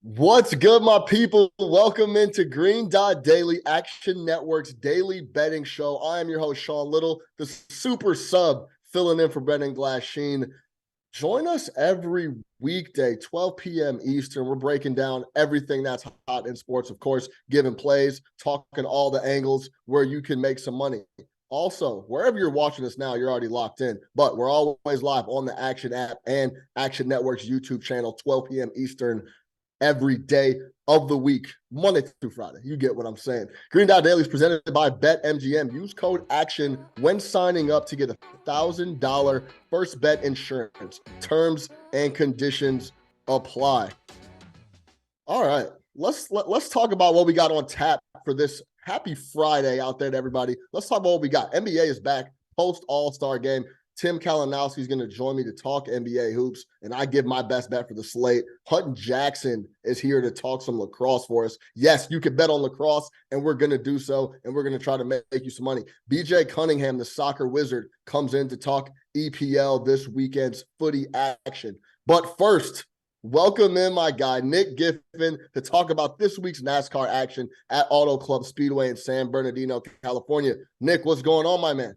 What's good, my people? Welcome into Green Dot Daily, Action Network's daily betting show. I am your host, Sean Little, the super sub filling in for Brendan Glasheen. Join us every weekday, 12 p.m. Eastern. We're breaking down everything that's hot in sports, of course, giving plays, talking all the angles where you can make some money. Also, wherever you're watching us now, you're already locked in, but we're always live on the Action app and Action Network's YouTube channel, 12 p.m. Eastern every day of the week, Monday through Friday. You get what I'm saying. Green Dot Daily is presented by BetMGM. Use code ACTION when signing up to get $1,000 first bet insurance. Terms and conditions apply. All right, let's talk about what we got on tap for this happy Friday out there to everybody. Let's talk about what we got. NBA is back post All-Star game. Tim Kalinowski is going to join me to talk NBA hoops, and I give my best bet for the slate. Hutton Jackson is here to talk some lacrosse for us. Yes, you can bet on lacrosse, and we're going to do so, and we're going to try to make you some money. BJ Cunningham, the soccer wizard, comes in to talk EPL this weekend's footy action. But first, welcome in my guy, Nick Giffen, to talk about this week's NASCAR action at Auto Club Speedway in San Bernardino, California. Nick, what's going on, my man?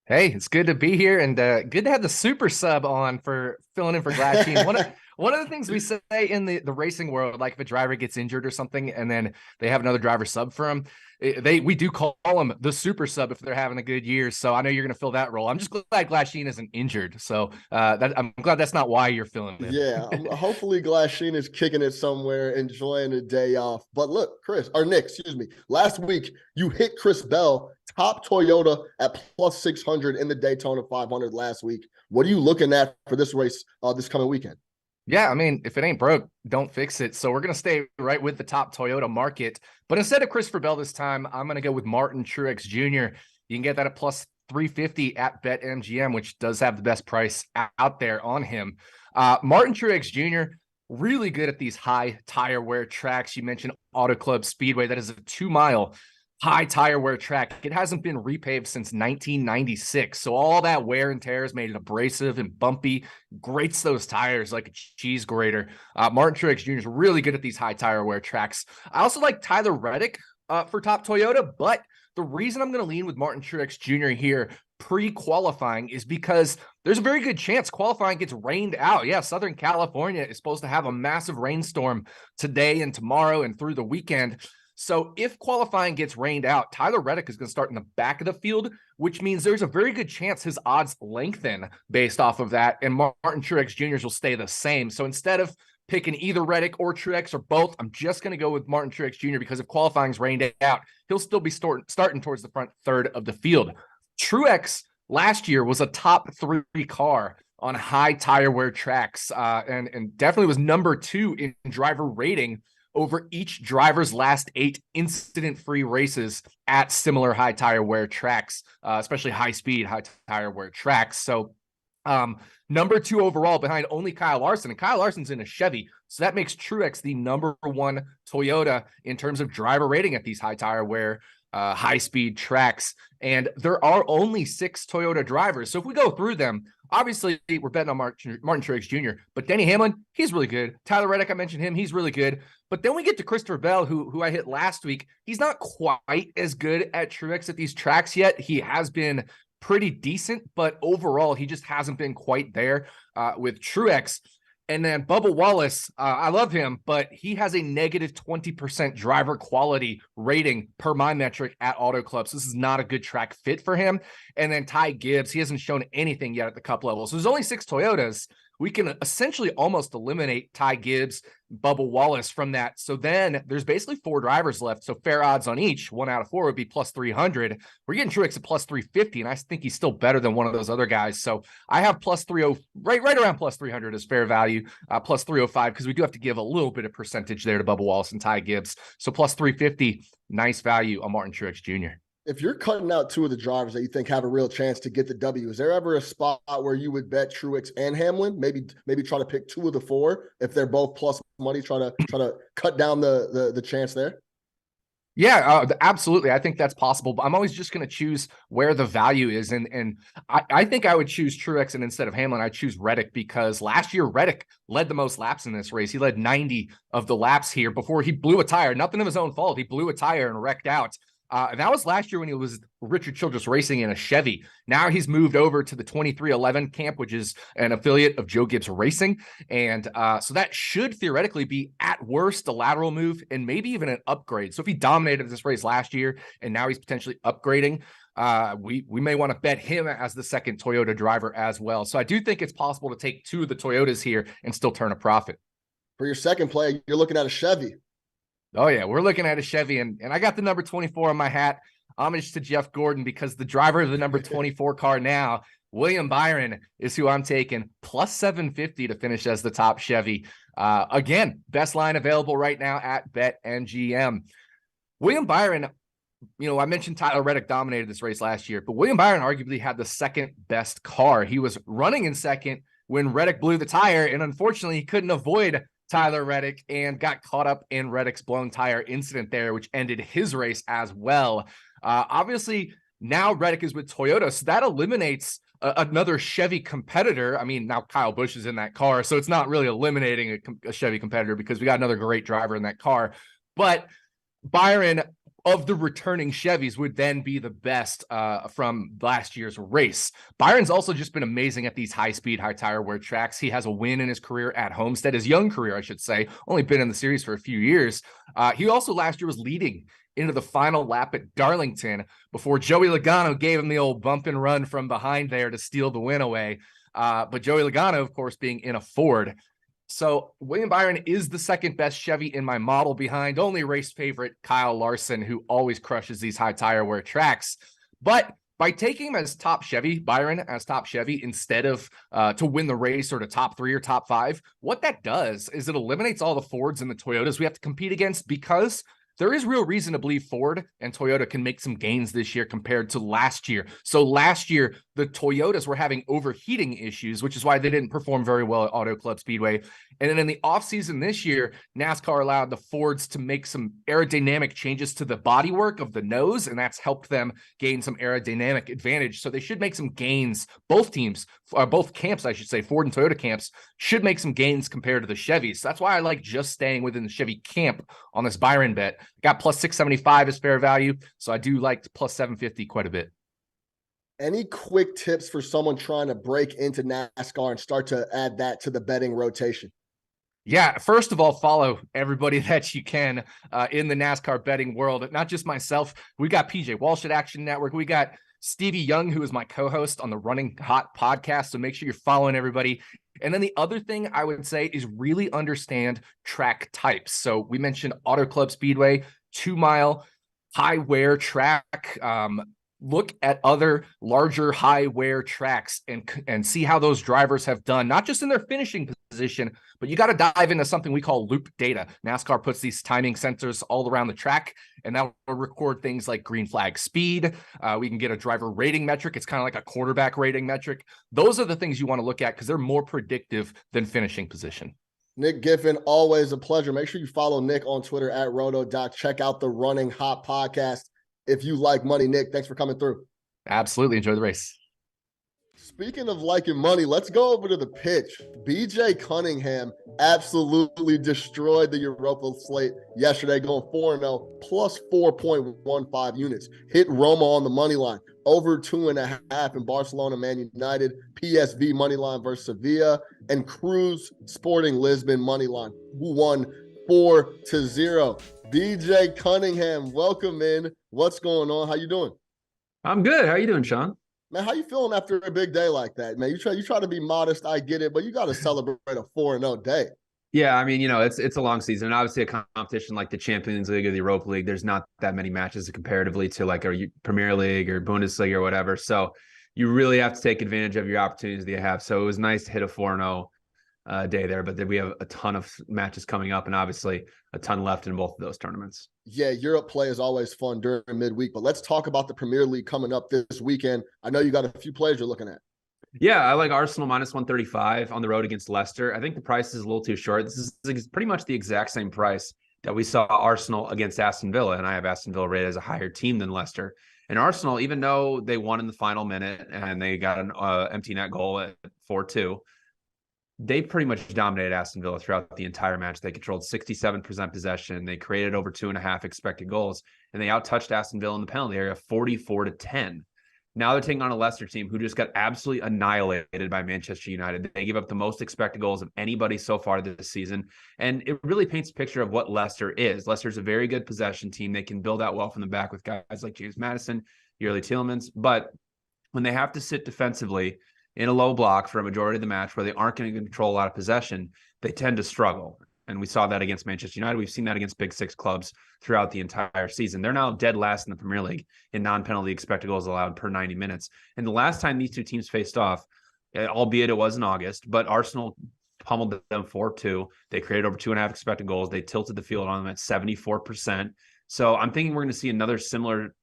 Hey, it's good to be here and good to have the super sub on for filling in for Glasheen. One of the things we say in the racing world, like if a driver gets injured or something and then they have another driver sub for him, we do call them the super sub if they're having a good year. So I know you're going to fill that role. I'm just glad Glasheen isn't injured. So I'm glad that's not why you're filling in. Yeah, hopefully Glasheen is kicking it somewhere, enjoying a day off. But look, Nick, excuse me. Last week, you hit Chris Bell, top Toyota at plus 600 in the Daytona 500 last week. What are you looking at for this race this coming weekend? Yeah, I mean, if it ain't broke, don't fix it. So we're going to stay right with the top Toyota market. But instead of Christopher Bell this time, I'm going to go with Martin Truex Jr. You can get that at plus 350 at BetMGM, which does have the best price out there on him. Martin Truex Jr., really good at these high tire wear tracks. You mentioned Auto Club Speedway. That is a 2-mile high tire wear track. It hasn't been repaved since 1996. So all that wear and tear has made it abrasive and bumpy, grates those tires like a cheese grater. Martin Truex Jr. is really good at these high tire wear tracks. I also like Tyler Reddick for top Toyota, but the reason I'm going to lean with Martin Truex Jr. here pre-qualifying is because there's a very good chance qualifying gets rained out. Yeah, Southern California is supposed to have a massive rainstorm today and tomorrow and through the weekend. So if qualifying gets rained out, Tyler Reddick is going to start in the back of the field, which means there's a very good chance his odds lengthen based off of that, and Martin Truex Jr.'s will stay the same. So instead of picking either Reddick or Truex or both, I'm just going to go with Martin Truex Jr. because if qualifying's rained out, he'll still be starting towards the front third of the field. Truex last year was a top 3 car on high tire wear tracks and definitely was number 2 in driver rating over each driver's last 8 incident-free races at similar high tire wear tracks, especially high-speed, high tire wear tracks. So number 2 overall behind only Kyle Larson, and Kyle Larson's in a Chevy. So that makes Truex the number 1 Toyota in terms of driver rating at these high tire wear high-speed tracks. And there are only 6 Toyota drivers. So if we go through them, obviously we're betting on Martin Truex Jr., but Denny Hamlin, he's really good. Tyler Reddick, I mentioned him, he's really good. But then we get to Christopher Bell, who I hit last week. He's not quite as good at Truex at these tracks yet. He has been pretty decent, but overall, he just hasn't been quite there with Truex. And then Bubba Wallace, I love him, but he has a negative 20% driver quality rating per my metric at Auto Club. So this is not a good track fit for him. And then Ty Gibbs, he hasn't shown anything yet at the Cup level. So there's only 6 Toyotas. We can essentially almost eliminate Ty Gibbs, Bubba Wallace from that. So then there's basically 4 drivers left. So fair odds on each, 1 out of 4 would be plus 300. We're getting Truex at plus 350, and I think he's still better than one of those other guys. So I have plus 30, right around plus 300 as fair value, plus 305, because we do have to give a little bit of percentage there to Bubba Wallace and Ty Gibbs. So plus 350, nice value on Martin Truex Jr. If you're cutting out 2 of the drivers that you think have a real chance to get the W, is there ever a spot where you would bet Truex and Hamlin? Maybe try to pick 2 of the 4 if they're both plus money. Try to cut down the chance there. Yeah, absolutely. I think that's possible, but I'm always just going to choose where the value is. And I think I would choose Truex, and instead of Hamlin, I choose Reddick, because last year Reddick led the most laps in this race. He led 90 of the laps here before he blew a tire. Nothing of his own fault. He blew a tire and wrecked out. And that was last year when he was Richard Childress Racing in a Chevy. Now he's moved over to the 2311 camp, which is an affiliate of Joe Gibbs Racing. And so that should theoretically be at worst a lateral move and maybe even an upgrade. So if he dominated this race last year and now he's potentially upgrading, we may want to bet him as the second Toyota driver as well. So I do think it's possible to take two of the Toyotas here and still turn a profit. For your second play, you're looking at a Chevy. Oh, yeah, we're looking at a Chevy, and I got the number 24 on my hat. Homage to Jeff Gordon, because the driver of the number 24 car now, William Byron, is who I'm taking, plus 750 to finish as the top Chevy. Again, best line available right now at BetMGM. William Byron, I mentioned Tyler Reddick dominated this race last year, but William Byron arguably had the second best car. He was running in second when Reddick blew the tire, and unfortunately, he couldn't avoid Tyler Reddick and got caught up in Reddick's blown tire incident there, which ended his race as well. Obviously, now Reddick is with Toyota, so that eliminates another Chevy competitor. I mean, now Kyle Busch is in that car, so it's not really eliminating a Chevy competitor because we got another great driver in that car. But Byron, of the returning Chevys, would then be the best from last year's race. Byron's also just been amazing at these high-speed, high-tire wear tracks. He has a win in his career at Homestead, his young career, I should say, only been in the series for a few years. He also last year was leading into the final lap at Darlington before Joey Logano gave him the old bump and run from behind there to steal the win away. But Joey Logano, of course, being in a Ford. So William Byron is the second best Chevy in my model, behind only race favorite Kyle Larson, who always crushes these high tire wear tracks. But by taking him as top Chevy, Byron as top Chevy, instead of to win the race or to top 3 or top 5, what that does is it eliminates all the Fords and the Toyotas we have to compete against, because there is real reason to believe Ford and Toyota can make some gains this year compared to last year. So last year, the Toyotas were having overheating issues, which is why they didn't perform very well at Auto Club Speedway. And then in the offseason this year, NASCAR allowed the Fords to make some aerodynamic changes to the bodywork of the nose, and that's helped them gain some aerodynamic advantage. So they should make some gains. Both teams, both camps, I should say, Ford and Toyota camps, should make some gains compared to the Chevys. So that's why I like just staying within the Chevy camp on this Byron bet. Got plus 675 as fair value, so I do like plus 750 quite a bit. Any quick tips for someone trying to break into NASCAR and start to add that to the betting rotation? Yeah, first of all, follow everybody that you can in the NASCAR betting world, not just myself. We got PJ Walsh at Action Network. We got Stevie Young, who is my co-host on the Running Hot podcast. So make sure you're following everybody. And then the other thing I would say is really understand track types. So we mentioned Auto Club Speedway, 2-mile high wear track. Look at other larger high wear tracks and see how those drivers have done, not just in their finishing position, but you got to dive into something we call loop data. NASCAR puts these timing sensors all around the track, and that will record things like green flag speed. We can get a driver rating metric. It's kind of like a quarterback rating metric. Those are the things you want to look at because they're more predictive than finishing position. Nick Giffen, always a pleasure. Make sure you follow Nick on Twitter at RotoDoc. Check out the Running Hot podcast if you like money. Nick, thanks for coming through. Absolutely. Enjoy the race. Speaking of liking money, let's go over to the pitch. BJ Cunningham absolutely destroyed the Europa slate yesterday, going 4-0, plus 4.15 units. Hit Roma on the money line, over 2.5 in Barcelona, Man United, PSV money line versus Sevilla, and Cruz Sporting Lisbon money line, who won 4-0. BJ Cunningham, welcome in. What's going on? How you doing? I'm good. How you doing, Sean? Man, how you feeling after a big day like that, man? You try to be modest, I get it, but you got to celebrate a 4-0 day. Yeah, I mean, it's a long season. And obviously, a competition like the Champions League or the Europa League, there's not that many matches comparatively to like a Premier League or Bundesliga or whatever. So you really have to take advantage of your opportunities that you have. So it was nice to hit a 4-0 day there, but then we have a ton of matches coming up and obviously a ton left in both of those tournaments. Yeah, Europe play is always fun during midweek, but let's talk about the Premier League coming up this weekend. I know you got a few players you're looking at. Yeah, I like Arsenal minus 135 on the road against Leicester. I think the price is a little too short. This is pretty much the exact same price that we saw Arsenal against Aston Villa, and I have Aston Villa rated as a higher team than Leicester. And Arsenal, even though they won in the final minute and they got an empty net goal at 4-2, they pretty much dominated Aston Villa throughout the entire match. They controlled 67% possession. They created over 2.5 expected goals, and they outtouched Aston Villa in the penalty area 44-10. Now they're taking on a Leicester team who just got absolutely annihilated by Manchester United. They gave up the most expected goals of anybody so far this season. And it really paints a picture of what Leicester is. Leicester's a very good possession team. They can build out well from the back with guys like James Maddison, Yerli Tielemans. But when they have to sit defensively in a low block for a majority of the match where they aren't going to control a lot of possession, they tend to struggle. And we saw that against Manchester United. We've seen that against Big Six clubs throughout the entire season. They're now dead last in the Premier League in non-penalty expected goals allowed per 90 minutes. And the last time these two teams faced off, albeit it was in August, but Arsenal pummeled them 4-2. They created over 2.5 expected goals. They tilted the field on them at 74%. So I'm thinking we're going to see another similar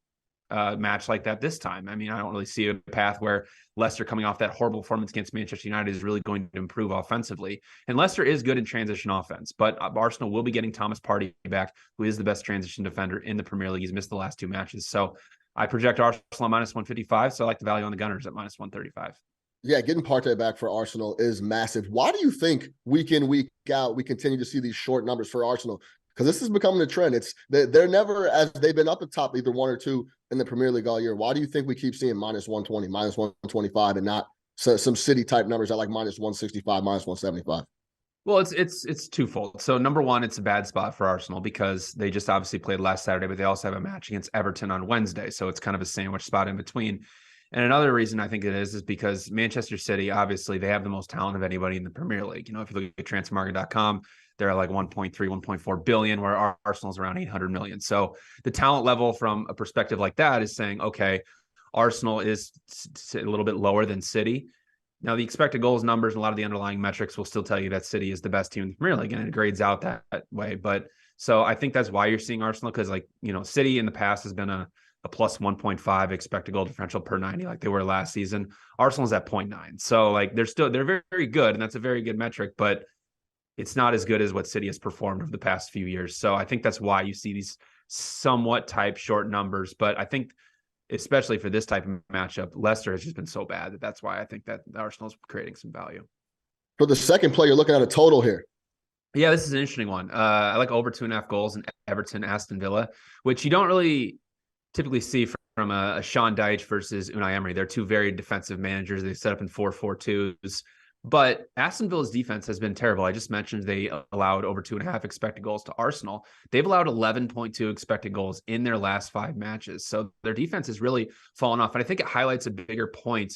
match like that this time. I mean, I don't really see a path where Leicester coming off that horrible performance against Manchester United is really going to improve offensively. And Leicester is good in transition offense, but Arsenal will be getting Thomas Partey back, who is the best transition defender in the Premier League. He's missed the last 2 matches. So I project Arsenal minus 155. So I like the value on the Gunners at minus 135. Yeah, getting Partey back for Arsenal is massive. Why do you think week in, week out, we continue to see these short numbers for Arsenal? Because this is becoming a trend. They're never, as they've been up at top, either 1 or 2 in the Premier League all year. Why do you think we keep seeing minus 120, minus 125, and not some City type numbers at like minus 165, minus 175? Well, it's twofold. So number one, it's a bad spot for Arsenal because they just obviously played last Saturday, but they also have a match against Everton on Wednesday. So it's kind of a sandwich spot in between. And another reason I think it is because Manchester City, obviously, they have the most talent of anybody in the Premier League. You know, if you look at transfermarket.com, they're at like 1.3, 1.4 billion, where Arsenal's around 800 million. So the talent level from a perspective like that is saying, okay, Arsenal is a little bit lower than City. Now, the expected goals numbers and a lot of the underlying metrics will still tell you that City is the best team in the Premier League, and it grades out that way. But so I think that's why you're seeing Arsenal, because, like, you know, City in the past has been a plus 1.5 expected goal differential per 90, like they were last season. Arsenal's at 0.9. So like they're very, very good, and that's a very good metric, but it's not as good as what City has performed over the past few years. So I think that's why you see these somewhat type short numbers. But I think, especially for this type of matchup, Leicester has just been so bad that's why I think that Arsenal's creating some value. For the second play, you're looking at a total here. Yeah, this is an interesting one. I like over 2.5 goals in Everton, Aston Villa, which you don't really typically see from a Sean Dyche versus Unai Emery. They're two very defensive managers. They set up in 4-4-2s. But Aston Villa's defense has been terrible. I just mentioned they allowed over 2.5 expected goals to Arsenal. They've allowed 11.2 expected goals in their last 5 matches. So their defense has really fallen off. And I think it highlights a bigger point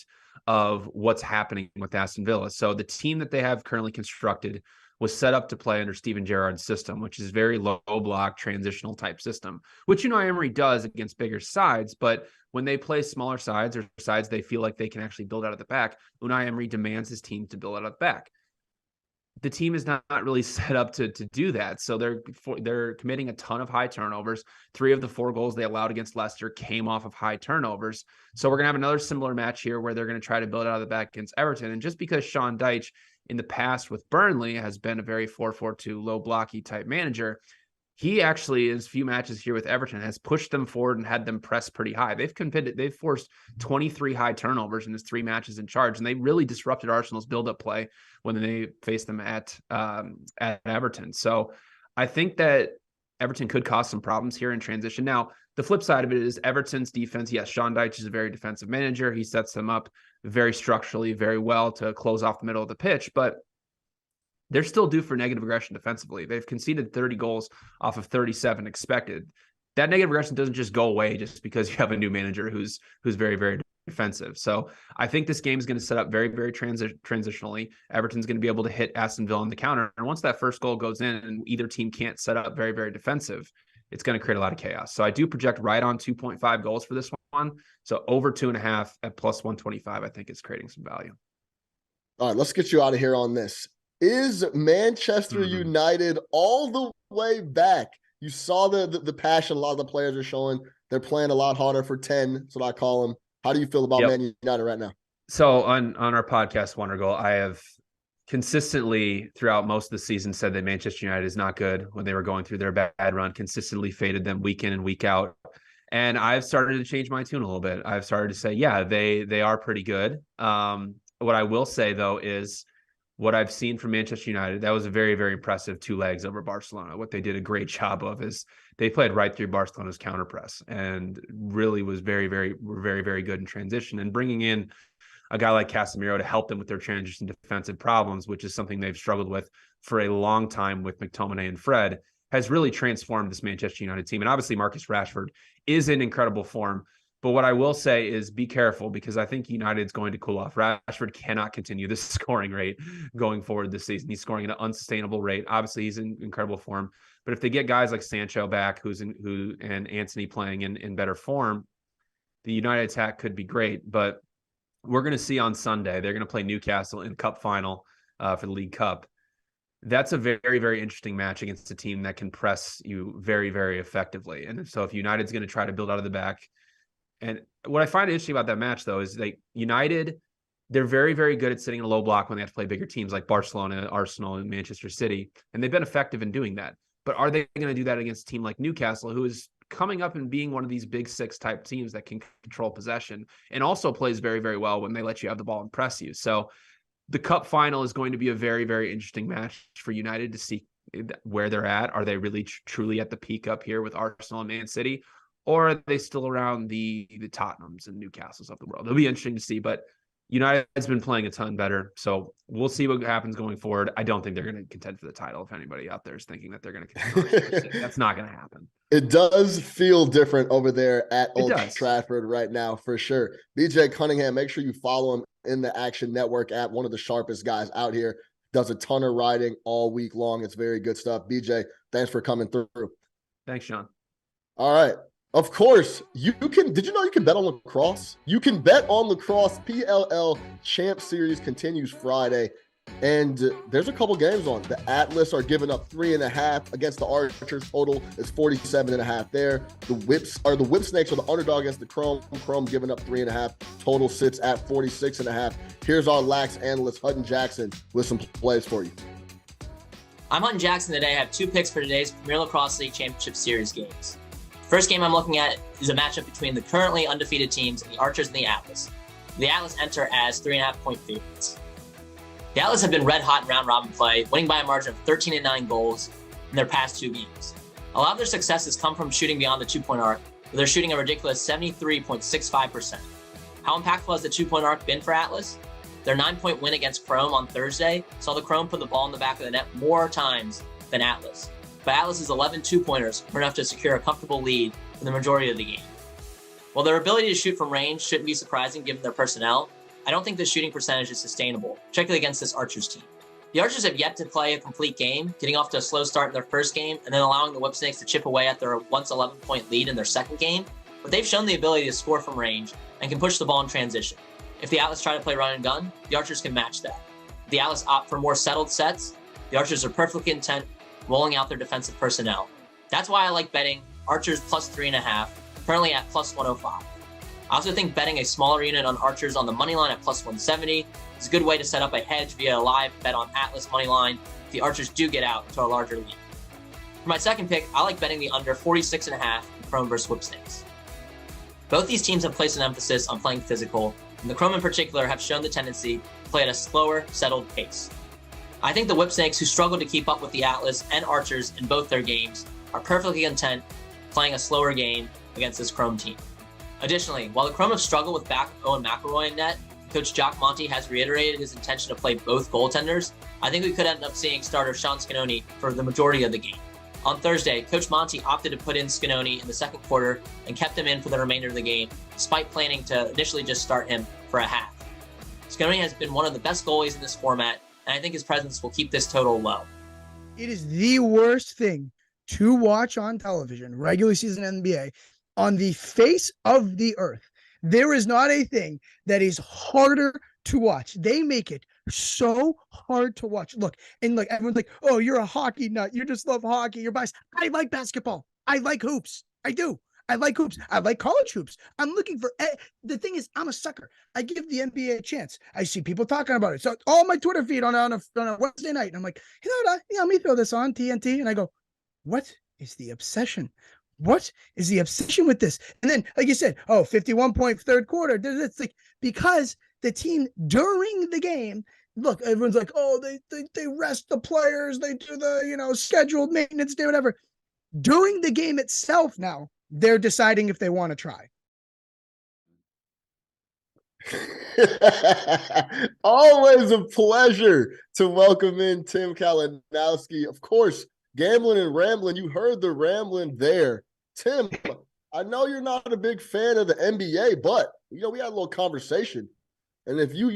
of what's happening with Aston Villa. So the team that they have currently constructed was set up to play under Steven Gerrard's system, which is very low block transitional type system, which Unai Emery does against bigger sides. But when they play smaller sides or sides they feel like they can actually build out of the back, Unai Emery demands his team to build out of the back. The team is not really set up to do that. So they're committing a ton of high turnovers. 3 of the 4 goals they allowed against Leicester came off of high turnovers. So we're going to have another similar match here where they're going to try to build out of the back against Everton. And just because Sean Dyche in the past with Burnley has been a very 4-4-2 low blocky type manager, he actually, in his few matches here with Everton, has pushed them forward and had them press pretty high. They've forced 23 high turnovers in his 3 matches in charge, and they really disrupted Arsenal's build-up play when they faced them at Everton. So I think that Everton could cause some problems here in transition. Now, the flip side of it is Everton's defense. Yes, Sean Dyche is a very defensive manager. He sets them up very structurally, very well to close off the middle of the pitch, but they're still due for negative aggression defensively. They've conceded 30 goals off of 37 expected. That negative aggression doesn't just go away just because you have a new manager who's very, very defensive. So I think this game is going to set up very, very transitionally. Everton's going to be able to hit Aston Villa on the counter. And once that first goal goes in and either team can't set up very, very defensive, it's going to create a lot of chaos. So I do project right on 2.5 goals for this one. So over 2.5 at plus 125, I think is creating some value. All right, let's get you out of here on this. Is Manchester United all the way back? You saw the passion a lot of the players are showing. They're playing a lot harder for 10. That's what I call them. How do you feel about Man United right now? So on our podcast, Wonder Goal, I have consistently throughout most of the season said that Manchester United is not good when they were going through their bad run, consistently faded them week in and week out. And I've started to change my tune a little bit. I've started to say, yeah, they are pretty good. What I will say, though, is what I've seen from Manchester United, that was a very, very impressive 2 legs over Barcelona. What they did a great job of is they played right through Barcelona's counter press and really was very, very good in transition. And bringing in a guy like Casemiro to help them with their transition defensive problems, which is something they've struggled with for a long time with McTominay and Fred, has really transformed this Manchester United team. And obviously Marcus Rashford is in incredible form. But what I will say is be careful, because I think United's going to cool off. Rashford cannot continue this scoring rate going forward this season. He's scoring at an unsustainable rate. Obviously, he's in incredible form. But if they get guys like Sancho back, and Antony playing in better form, the United attack could be great. But we're going to see on Sunday, they're going to play Newcastle in Cup final for the League Cup. That's a very, very interesting match against a team that can press you very, very effectively. And so if United's going to try to build out of the back, and what I find interesting about that match, though, is United, they're very, very good at sitting in a low block when they have to play bigger teams like Barcelona, Arsenal, and Manchester City. And they've been effective in doing that. But are they going to do that against a team like Newcastle, who is coming up and being one of these big 6 type teams that can control possession and also plays very, very well when they let you have the ball and press you? So the Cup final is going to be a very, very interesting match for United to see where they're at. Are they really truly at the peak up here with Arsenal and Man City? Or are they still around the Tottenhams and Newcastles of the world? It'll be interesting to see, but United's been playing a ton better. So we'll see what happens going forward. I don't think they're going to contend for the title. If anybody out there is thinking that they're going to contend, that's not going to happen. It does feel different over there at Old Trafford right now, for sure. BJ Cunningham, make sure you follow him in the Action Network app. One of the sharpest guys out here. Does a ton of writing all week long. It's very good stuff. BJ, thanks for coming through. Thanks, Sean. All right. Of course, you can. Did you know you can bet on lacrosse? You can bet on lacrosse. PLL Champ Series continues Friday, and there's a couple games on. The Atlas are giving up 3.5 against the Archers. Total is 47.5 there. The Whip Snakes are the underdog against the Chrome. Chrome giving up 3.5. Total sits at 46.5. Here's our lax analyst Hutton Jackson with some plays for you. I'm Hutton Jackson today. I have 2 picks for today's Premier Lacrosse League Championship Series games. First game I'm looking at is a matchup between the currently undefeated teams, the Archers and the Atlas. The Atlas enter as 3.5-point favorites. The Atlas have been red hot in round-robin play, winning by a margin of 13-9 goals in their past 2 games. A lot of their successes come from shooting beyond the 2-point arc, where they're shooting a ridiculous 73.65%. How impactful has the 2-point arc been for Atlas? Their 9-point win against Chrome on Thursday saw the Chrome put the ball in the back of the net more times than Atlas. But Atlas's 11 2-pointers were enough to secure a comfortable lead for the majority of the game. While their ability to shoot from range shouldn't be surprising given their personnel, I don't think the shooting percentage is sustainable, particularly against this Archers team. The Archers have yet to play a complete game, getting off to a slow start in their first game and then allowing the Whipsnakes to chip away at their once 11-point lead in their second game, but they've shown the ability to score from range and can push the ball in transition. If the Atlas try to play run and gun, the Archers can match that. If the Atlas opt for more settled sets, the Archers are perfectly content rolling out their defensive personnel. That's why I like betting Archers plus 3.5, currently at plus 105. I also think betting a smaller unit on Archers on the money line at plus 170 is a good way to set up a hedge via a live bet on Atlas money line if the Archers do get out to a larger lead. For my second pick, I like betting the under 46.5 in Chrome versus Whipsnakes. Both these teams have placed an emphasis on playing physical, and the Chrome in particular have shown the tendency to play at a slower, settled pace. I think the Whipsnakes, who struggle to keep up with the Atlas and Archers in both their games, are perfectly content playing a slower game against this Chrome team. Additionally, while the Chrome have struggled with back Owen McElroy in net, Coach Jock Monty has reiterated his intention to play both goaltenders. I think we could end up seeing starter Sean Scanoni for the majority of the game. On Thursday, Coach Monty opted to put in Scanoni in the second quarter and kept him in for the remainder of the game, despite planning to initially just start him for a half. Scanoni has been one of the best goalies in this format, and I think his presence will keep this total low. It is the worst thing to watch on television, regular season NBA, on the face of the earth. There is not a thing that is harder to watch. They make it so hard to watch. Look, and like everyone's like, oh, you're a hockey nut. You just love hockey. You're biased. I like basketball. I like hoops. I do. I like hoops. I like college hoops. I'm looking for the thing is, I'm a sucker. I give the NBA a chance. I see people talking about it. So all my Twitter feed on a Wednesday night, and I'm like, you know what? Let me throw this on TNT, and I go, what is the obsession? What is the obsession with this? And then, like you said, 51 point third quarter. It's like because the team during the game. Look, everyone's like, they rest the players, they do the scheduled maintenance day, whatever. During the game itself, now they're deciding if they want to try. Always a pleasure to welcome in Tim Kalinowski. Of course, gambling and rambling. You heard the rambling there. Tim, I know you're not a big fan of the NBA, but we had a little conversation. And if you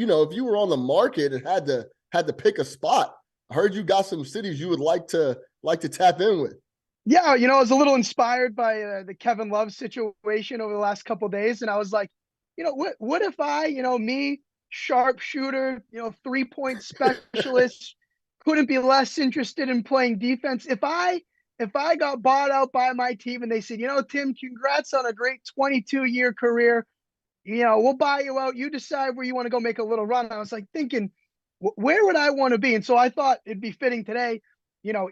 were on the market and had to pick a spot, I heard you got some cities you would like to tap in with. Yeah, I was a little inspired by the Kevin Love situation over the last couple of days, and I was like, what if I, me, sharpshooter, 3-point specialist, couldn't be less interested in playing defense. If I got bought out by my team and they said, Tim, congrats on a great 22-year career. We'll buy you out. You decide where you want to go make a little run. I was like thinking, where would I want to be? And so I thought it'd be fitting today,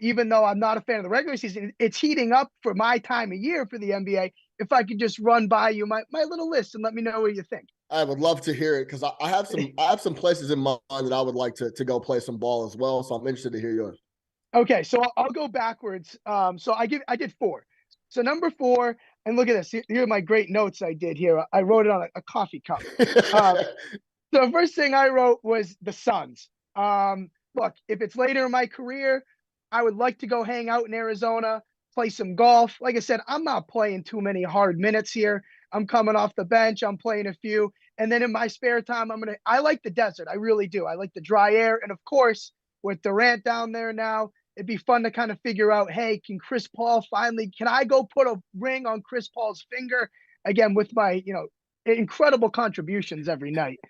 even though I'm not a fan of the regular season, it's heating up for my time of year for the NBA. If I could just run by you my little list and let me know what you think. I would love to hear it because I have some places in mind that I would like to go play some ball as well. So I'm interested to hear yours. Okay, so I'll go backwards. So I did 4. So number 4, and look at this. Here are my great notes I did here. I wrote it on a coffee cup. So the first thing I wrote was the Suns. Look, if it's later in my career, I would like to go hang out in Arizona, play some golf. Like I said, I'm not playing too many hard minutes here. I'm coming off the bench. I'm playing a few. And then in my spare time, I like the desert. I really do. I like the dry air. And of course, with Durant down there now, it'd be fun to kind of figure out, hey, can I go put a ring on Chris Paul's finger again with my, incredible contributions every night.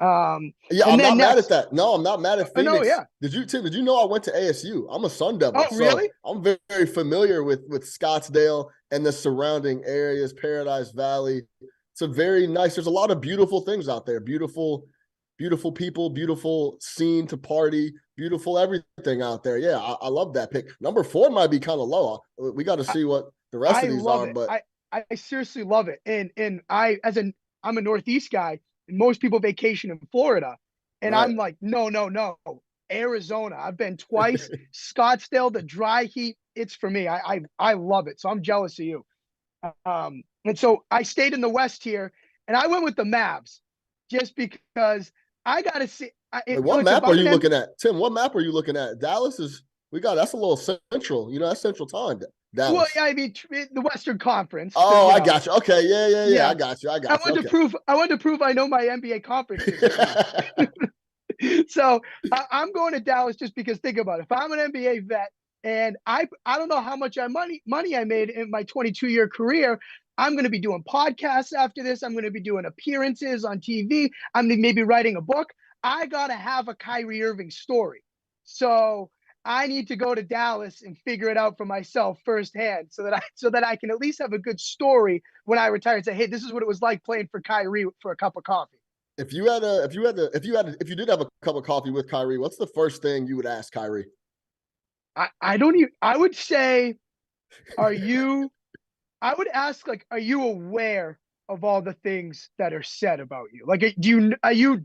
I'm not mad at that. No, I'm not mad at Phoenix. No, yeah. Did you know I went to ASU? I'm a Sun Devil. Oh, really? So I'm very, very familiar with Scottsdale and the surrounding areas, Paradise Valley. It's a very nice, there's a lot of beautiful things out there. Beautiful people, beautiful scene to party, beautiful everything out there. Yeah, I love that pick. Number 4 might be kind of low. We got to see what the rest of these are. But I seriously love it. And I'm a Northeast guy, and most people vacation in Florida. And right. I'm like, no. Arizona. I've been twice. Scottsdale, the dry heat, it's for me. I love it. So I'm jealous of you. And so I stayed in the West here, and I went with the Mavs just because I got to see. What map are you looking at? Tim, what map are you looking at? Dallas that's a little central. That's central time. Dallas. Well, yeah, I mean the Western Conference. Oh, I got you. Okay, yeah. I got you. I wanted to prove I know my NBA conference. So I'm going to Dallas just because think about it. If I'm an NBA vet and I don't know how much money I made in my 22-year career, I'm going to be doing podcasts after this. I'm going to be doing appearances on TV. I'm maybe writing a book. I got to have a Kyrie Irving story. So I need to go to Dallas and figure it out for myself firsthand so that I can at least have a good story when I retire and say, hey, this is what it was like playing for Kyrie for a cup of coffee. If you did have a cup of coffee with Kyrie, what's the first thing you would ask Kyrie? I would say, I would ask, are you aware of all the things that are said about you? Like, do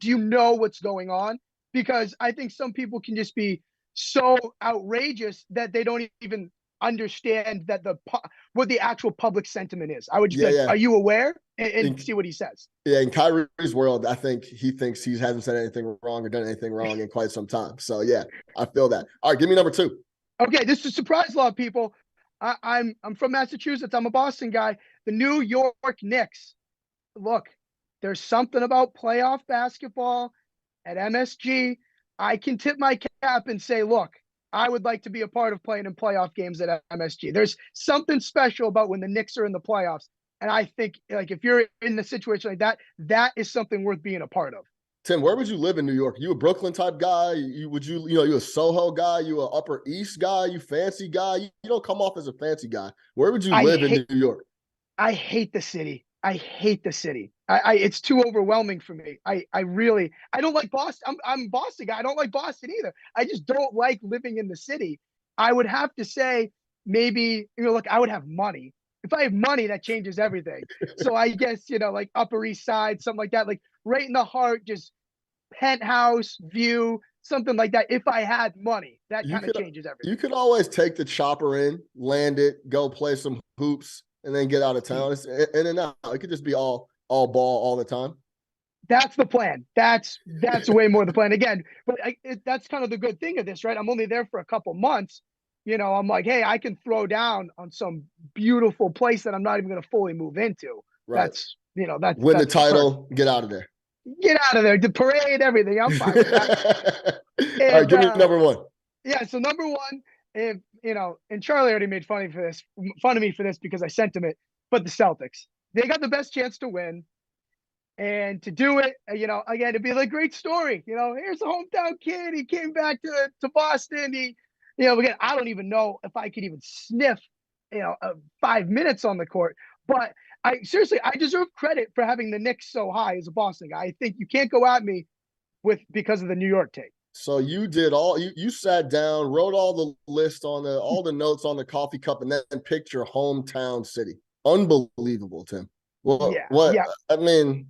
you know what's going on? Because I think some people can just be so outrageous that they don't even understand that what the actual public sentiment is. I would just be like, are you aware? And see what he says. Yeah, in Kyrie's world, I think he thinks he hasn't said anything wrong or done anything wrong in quite some time. So yeah, I feel that. All right, give me number 2. Okay, this is surprise a lot of people. I'm from Massachusetts. I'm a Boston guy. The New York Knicks. Look, there's something about playoff basketball at MSG. I can tip my cap and say, look, I would like to be a part of playing in playoff games at MSG. There's something special about when the Knicks are in the playoffs. And I think, if you're in a situation like that, that is something worth being a part of. Tim, where would you live in New York? You a Brooklyn type guy? You a Soho guy? You a Upper East guy? You fancy guy? You don't come off as a fancy guy. Where would you live in New York? I hate the city. I hate the city. It's too overwhelming for me. I don't like Boston. I'm a Boston guy. I don't like Boston either. I just don't like living in the city. I would have to say maybe, look, I would have money. If I have money, that changes everything. So I guess, like Upper East Side, something like that, like right in the heart, just penthouse view, something like that. If I had money, that You kind of could changes everything. you could always take the chopper in, land it, go play some hoops, and then get out of town. It's in and out. It could just be all ball all the time. That's the plan. That's way more the plan. Again, but that's kind of the good thing of this, right? I'm only there for a couple months. I'm like, hey, I can throw down on some beautiful place that I'm not even going to fully move into. Right. That's Win the that's the title, get out of there. get out of there, the parade, everything. I'm fine with that. All right, And give me number one. yeah, so number one, if and Charlie already made fun of me for this because I sent him it, but the Celtics, they got the best chance to win. And to do it, again, it'd be like a great story. Here's a hometown kid. He came back to Boston. Again, I don't even know if I could even sniff, 5 minutes on the court. But I deserve credit for having the Knicks so high as a Boston guy. I think you can't go at me because of the New York take. So you did you sat down, wrote all the list on all the notes on the coffee cup, and then picked your hometown city. Unbelievable, Tim. Well, Yeah, what yeah. I mean,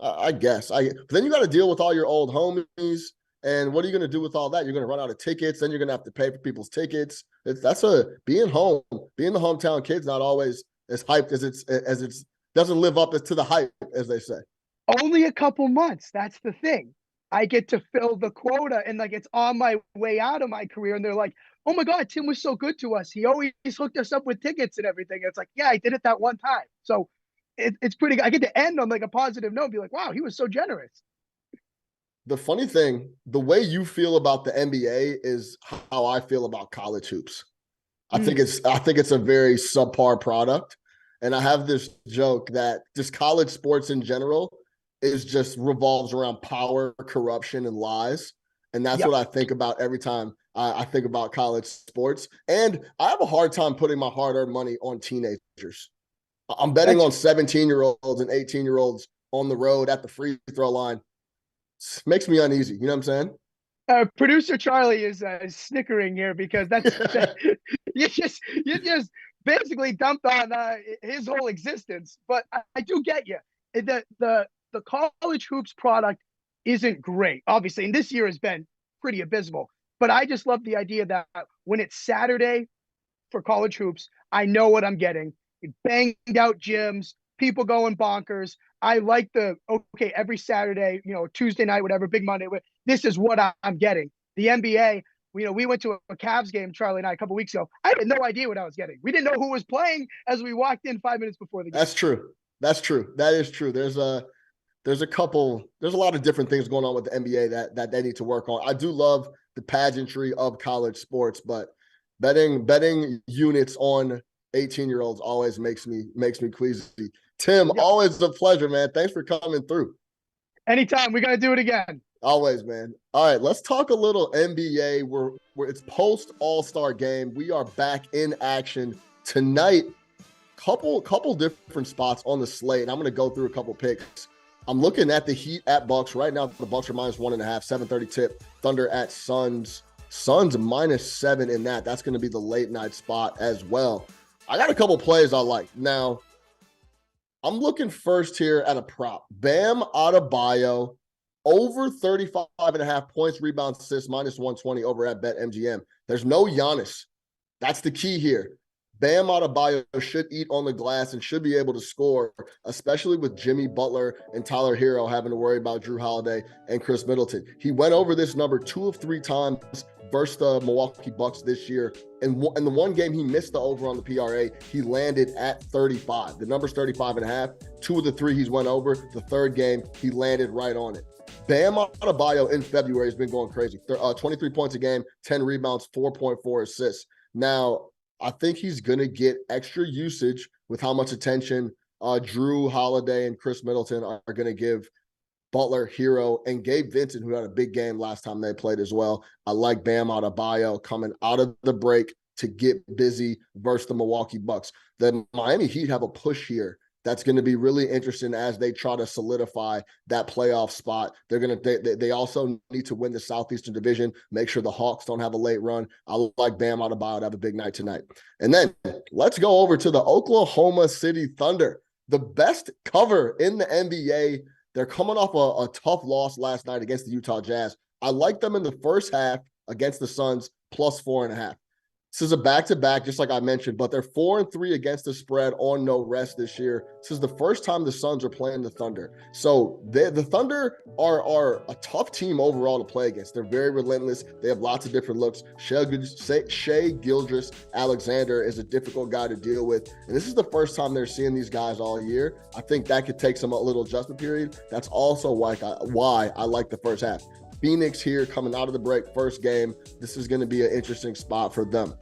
I guess. But then you got to deal with all your old homies. And what are you going to do with all that? You're going to run out of tickets. Then you're going to have to pay for people's tickets. Being the hometown kid's not always as hyped as it's doesn't live up to the hype, as they say. Only a couple months. That's the thing. I get to fill the quota, and like it's on my way out of my career. And they're like, "Oh my God, Tim was so good to us. He always hooked us up with tickets and everything." And it's like, yeah, I did it that one time. So it's pretty good. I get to end on like a positive note, be like, wow, he was so generous. The funny thing, the way you feel about the NBA is how I feel about college hoops. I think it's a very subpar product. And I have this joke that just college sports in general is just revolves around power, corruption, and lies. And that's Yep. what I think about every time I think about college sports. And I have a hard time putting my hard-earned money on teenagers. I'm betting on 17-year-olds and 18-year-olds on the road at the free throw line. It makes me uneasy. You know what I'm saying? Producer Charlie is snickering here because you just basically dumped on his whole existence. But I do get you. The college hoops product isn't great, obviously, and this year has been pretty abysmal. But I just love the idea that when it's Saturday for college hoops, I know what I'm getting. Banged out gyms, people going bonkers. I like every Saturday, Tuesday night, whatever, big Monday. This is what I'm getting. The NBA, we went to a Cavs game, Charlie and I, a couple weeks ago. I had no idea what I was getting. We didn't know who was playing as we walked in 5 minutes before the game. That's true. That is true. There's a lot of different things going on with the NBA that they need to work on. I do love the pageantry of college sports, but betting units on 18-year-olds always makes me queasy. Tim, yep. Always a pleasure, man. Thanks for coming through. Anytime. We got to do it again. Always, man. All right, let's talk a little NBA. Where it's post All-Star game. We are back in action tonight. Couple different spots on the slate. And I'm going to go through a couple picks. I'm looking at the Heat at Bucks right now. The Bucks are -1.5, 7:30 tip. Thunder at Suns. Suns -7 in that. That's going to be the late night spot as well. I got a couple plays I like. Now, I'm looking first here at a prop. Bam Adebayo, over 35.5 points, rebounds, assists, -120 over at BetMGM. There's no Giannis. That's the key here. Bam Adebayo should eat on the glass and should be able to score, especially with Jimmy Butler and Tyler Hero having to worry about Drew Holiday and Chris Middleton. He went over this number 2 of 3 times versus the Milwaukee Bucks this year. And in the one game he missed the over on the PRA, he landed at 35. The number's 35.5. 2 of the 3 he's went over. The third game, he landed right on it. Bam Adebayo in February has been going crazy. 23 points a game, 10 rebounds, 4.4 assists. Now, I think he's going to get extra usage with how much attention Drew Holiday and Chris Middleton are going to give Butler, Hero, and Gabe Vincent, who had a big game last time they played as well. I like Bam Adebayo coming out of the break to get busy versus the Milwaukee Bucks. The Miami Heat have a push here that's going to be really interesting as they try to solidify that playoff spot. They also need to win the Southeastern Division, make sure the Hawks don't have a late run. I like Bam Adebayo to have a big night tonight. And then let's go over to the Oklahoma City Thunder, the best cover in the NBA. They're coming off a tough loss last night against the Utah Jazz. I like them in the first half against the Suns, plus 4.5. This is a back-to-back, just like I mentioned, but they're 4-3 against the spread on no rest this year. This is the first time the Suns are playing the Thunder. So the Thunder are a tough team overall to play against. They're very relentless. They have lots of different looks. Shai Gilgeous-Alexander is a difficult guy to deal with. And this is the first time they're seeing these guys all year. I think that could take some a little adjustment period. That's also why I like the first half. Phoenix here coming out of the break, first game. This is going to be an interesting spot for them.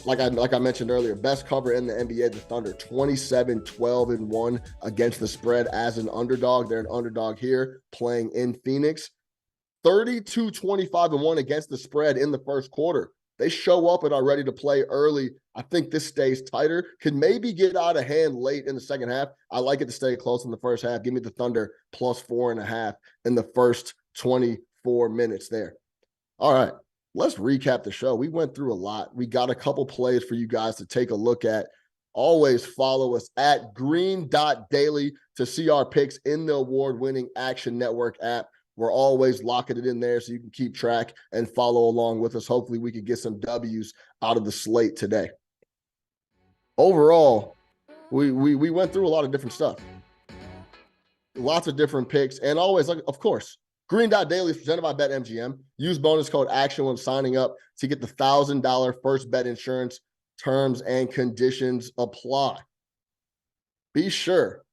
Like I mentioned earlier, best cover in the NBA, the Thunder, 27-12-1 against the spread as an underdog. They're an underdog here playing in Phoenix. 32-25-1 against the spread in the first quarter. They show up and are ready to play early. I think this stays tighter. Can maybe get out of hand late in the second half. I like it to stay close in the first half. Give me the Thunder plus 4.5 in the first 24 minutes there. All right, let's recap the show. We went through a lot. We got a couple plays for you guys to take a look at. Always follow us at green.daily to see our picks in the award-winning Action Network app. We're always locking it in there so you can keep track and follow along with us. Hopefully we can get some W's out of the slate today. Overall, we went through a lot of different stuff. Lots of different picks. And always, like, of course, Green.Daily is presented by BetMGM. Use bonus code ACTION when signing up to get the $1,000 first bet insurance. Terms and conditions apply. Be sure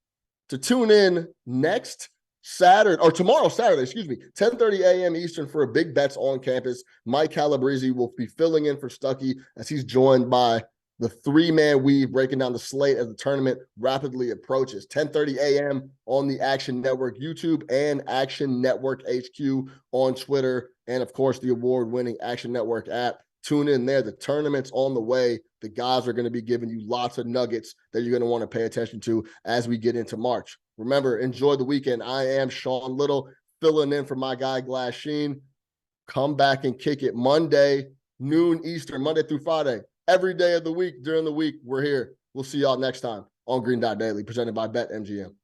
to tune in tomorrow, Saturday, 10:30 a.m. Eastern for a Big Bets on Campus. Mike Calabrese will be filling in for Stuckey as he's joined by the three-man weave breaking down the slate as the tournament rapidly approaches. 10:30 a.m. on the Action Network YouTube and Action Network HQ on Twitter, and of course the award-winning Action Network app. Tune in there. The tournament's on the way. The guys are going to be giving you lots of nuggets that you're going to want to pay attention to as we get into March. Remember, enjoy the weekend. I am Sean Little, filling in for my guy Glass Sheen. Come back and kick it Monday, noon Eastern, Monday through Friday. Every day of the week, during the week, we're here. We'll see y'all next time on Green Dot Daily, presented by BetMGM.